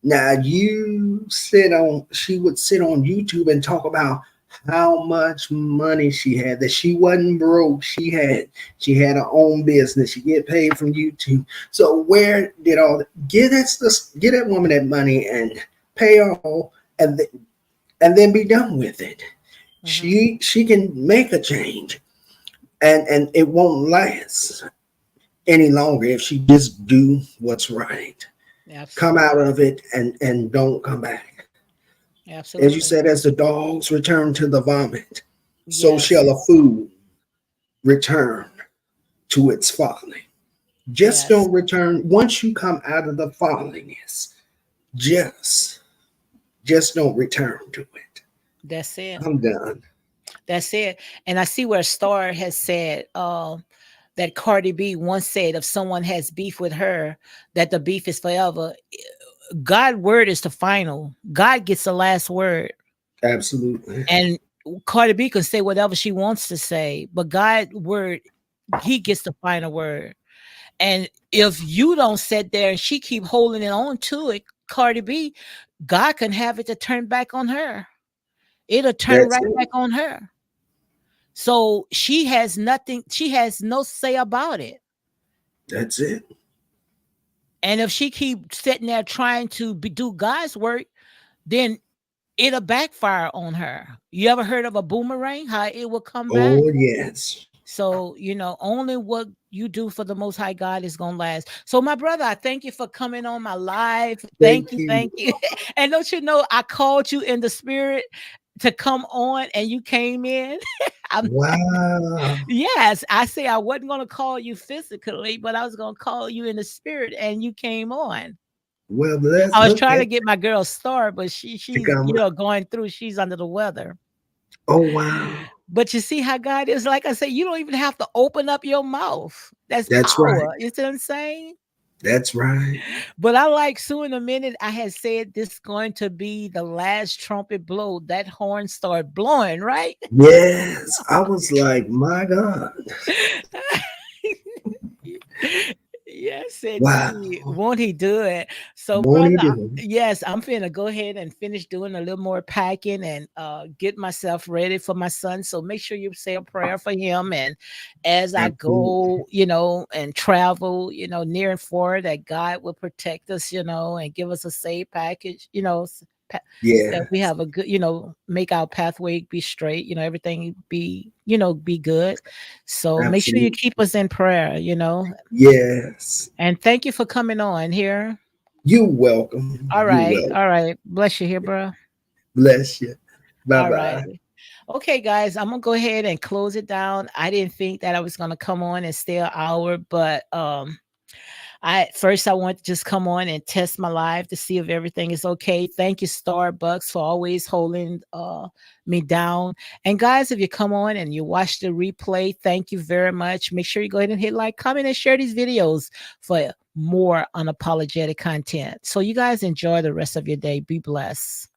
Now she would sit on YouTube and talk about how much money she had, that she wasn't broke. She had her own business. She get paid from YouTube. So where did all get that woman that money and pay her all and then be done with it? Mhm. She can make a change and it won't last any longer if she just do what's right. Come Absolutely. out of it and don't come back. As you Absolutely. said, as the dogs return to the vomit, so Yes. shall a fool return to its folly. Just Yes. don't return once you come out of the folliness. Just just don't return to it. That's it. I'm done. That's it. And I see where Star has said that Cardi B once said if someone has beef with her, that the beef is forever. God word is the final. God gets the last word. Absolutely. And Cardi B can say whatever she wants to say, but God word, he gets the final word. And if you don't sit there and she keep holding it on to it, Cardi B, God can have it to turn back on her. It'll turn That's right it. back on her. So she has nothing, she has no say about it. That's it. And if she keep sitting there trying to do God's work, then it'll backfire on her. You ever heard of a boomerang? How it will come back? Oh yes. So, only what you do for the Most High God is going to last. So, my brother, I thank you for coming on my live. Thank Thank you. you. Thank you. And don't you know, I called you in the spirit to come on and you came in. I'm, Wow. yes, I say I wasn't going to call you physically, but I was going to call you in the spirit and you came on. Well, let's I was look trying at to get my girl Star, but to she's come. going through. She's under the weather. Oh wow. But you see how God is. Like I say, you don't even have to open up your mouth. That's That's right. power. You see what I'm saying? That's right. But I like soon in a minute, I had said this is going to be the last trumpet blow. That horn started blowing, right? Yes. I was like, my God. Yes, indeed. Wow. Won't he do it? So, Won't brother, he do it? yes, I'm finna go ahead and finish doing a little more packing and get myself ready for my son. So make sure you say a prayer for him. And as I Absolutely. go, and travel, near and far, that God will protect us, and give us a safe package, that we Yes. have a good, make our pathway be straight, everything be good. So make sure you Absolutely. keep us in prayer. Yes. And thank you for coming on here. You welcome. All You right. welcome. All right. Bless you here, bro. Bless you. Bye All right. bye. Okay, guys, I'm gonna go ahead and close it down. I didn't think that I was gonna come on and stay an hour, but I want to just come on and test my life to see if everything is okay. Thank you, Starbucks, for always holding me down. And guys, if you come on and you watch the replay, thank you very much. Make sure you go ahead and hit like, comment, and share these videos for more unapologetic content. So you guys enjoy the rest of your day. Be blessed.